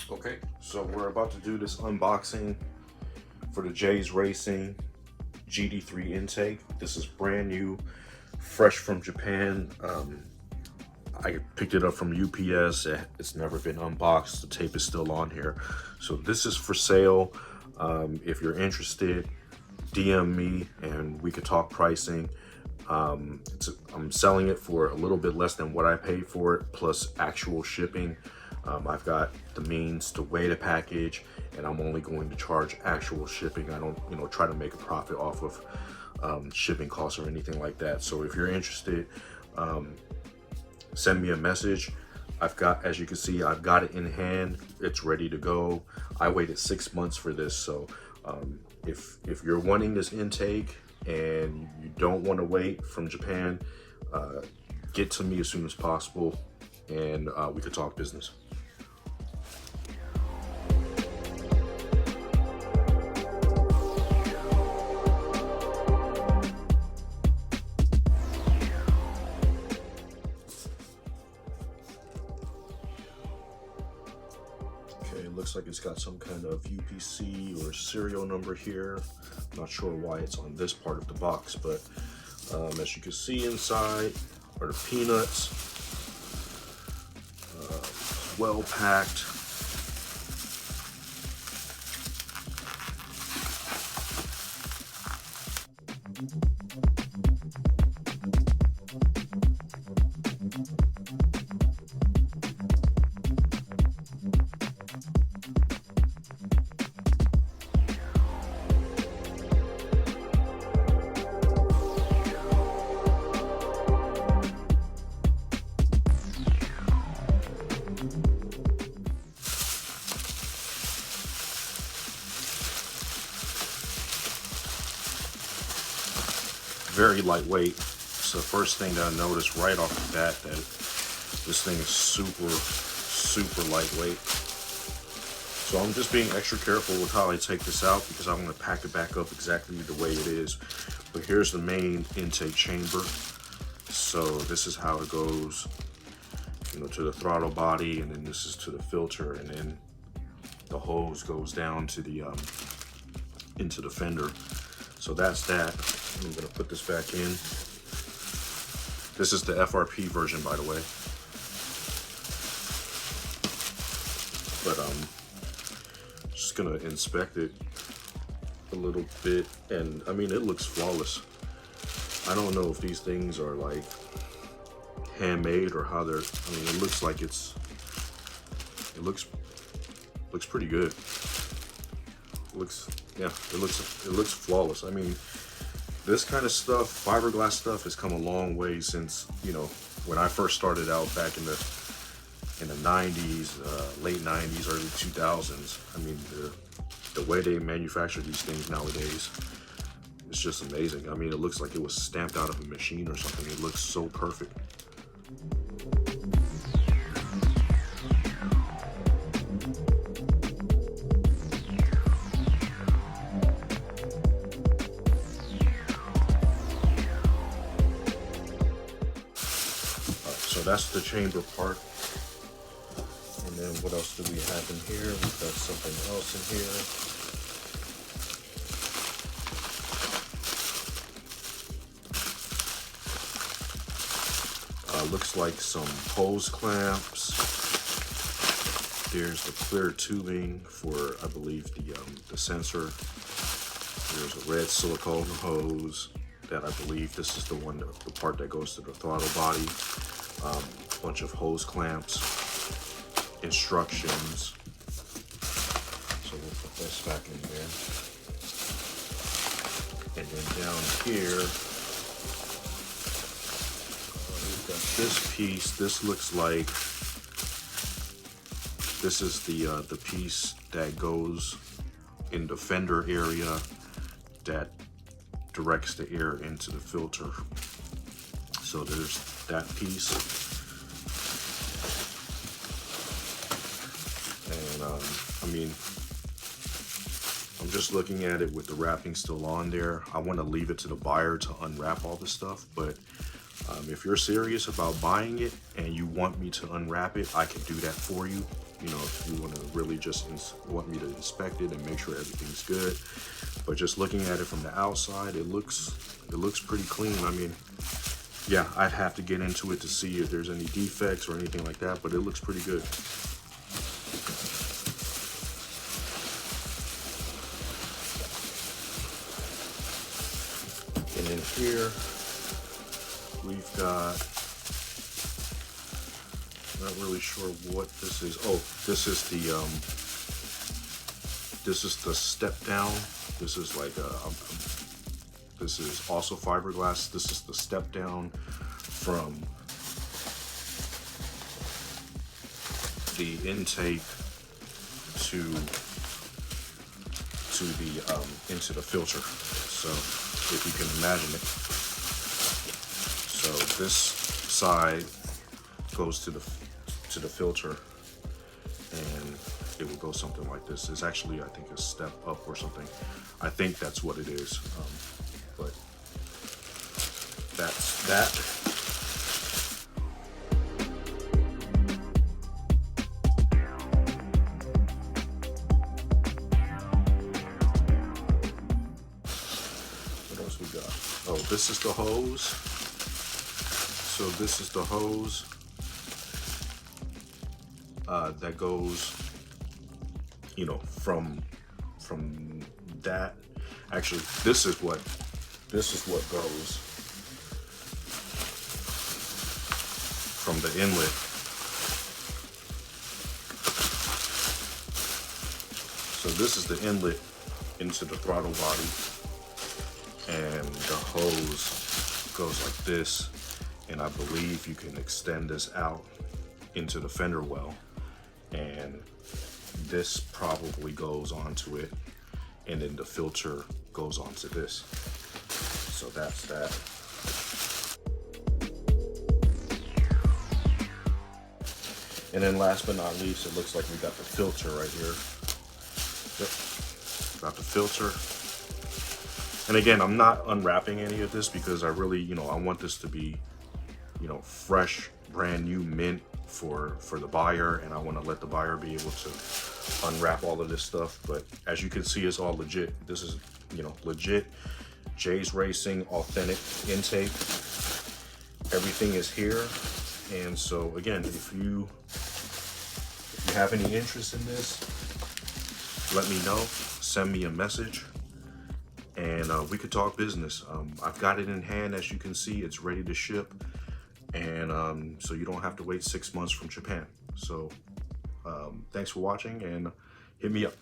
Okay, so we're about to do this unboxing for the J's Racing GD3 intake. This is brand new, fresh from Japan. I picked it up from UPS. It's never been unboxed. The tape is still on here. So this is for sale. If you're interested, DM me and we could talk pricing. I'm selling it for a little bit less than what I paid for it, plus actual shipping. I've got the means to weigh the package, and I'm only going to charge actual shipping. I don't, try to make a profit off of shipping costs or anything like that. So if you're interested, send me a message. As you can see, I've got it in hand. It's ready to go. I waited 6 months for this, so if you're wanting this intake and you don't want to wait from Japan, get to me as soon as possible, and we could talk business. Okay, it looks like it's got some kind of UPC or serial number here. Not sure why it's on this part of the box, but as you can see inside are the peanuts, well packed. Very lightweight. It's the first thing that I noticed right off the bat, that this thing is super lightweight. So I'm just being extra careful with how I take this out, because I want to pack it back up exactly the way it is. But here's the main intake chamber. So this is how it goes, to the throttle body, and then this is to the filter, and then the hose goes down to the into the fender. So that's that. I'm gonna put this back in. This is the FRP version, by the way. But just gonna inspect it a little bit, and I mean, it looks flawless. I don't know if these things are like handmade or how they're. I mean, it looks like it looks pretty good. It looks flawless. I mean, this kind of stuff, fiberglass stuff, has come a long way since, when I first started out back in the 90s, late 90s, early 2000s. I mean, the way they manufacture these things nowadays, it's just amazing. I mean, it looks like it was stamped out of a machine or something. It looks so perfect. So that's the chamber part. And then what else do we have in here? We've got something else in here. Looks like some hose clamps. There's the clear tubing for, I believe, the sensor. There's a red silicone hose that I believe this is the part that goes to the throttle body. Bunch of hose clamps, instructions. So we'll put this back in there. And then down here, we've got this piece. This looks like this is the piece that goes in the fender area that directs the air into the filter. So there's that piece. And I mean, I'm just looking at it with the wrapping still on there. I want to leave it to the buyer to unwrap all this stuff, but If you're serious about buying it and you want me to unwrap it, I can do that for you. You know, if you want to really just want me to inspect it and make sure everything's good. But just looking at it from the outside, it looks pretty clean. I mean, yeah, I'd have to get into it to see if there's any defects or anything like that, but it looks pretty good. And in here, we've got, not really sure what this is. Oh, this is the step down. This is like this is also fiberglass. This is the step down from the intake to the into the filter. So if you can imagine it. So this side goes to the filter, and it will go something like this. It's actually, I think, a step up or something. I think that's what it is. But that's that. What else we got? Oh, this is the hose. So this is the hose that goes, you know, from that. Actually, this is what goes from the inlet so this is the inlet into the throttle body, and the hose goes like this, and I believe you can extend this out into the fender well, and this probably goes onto it, and then the filter goes onto this. So that's that. And then last but not least, it looks like we got the filter right here. Yep, got the filter. And again, I'm not unwrapping any of this because I really, you know, I want this to be, you know, fresh, brand new mint for the buyer, and I want to let the buyer be able to unwrap all of this stuff. But as you can see, it's all legit. This is, you know, legit Jay's Racing authentic intake. Everything is here. And so again, if you have any interest in this, let me know, send me a message, and we could talk business. I've got it in hand. As you can see, it's ready to ship, and so you don't have to wait 6 months from Japan. So thanks for watching, and hit me up.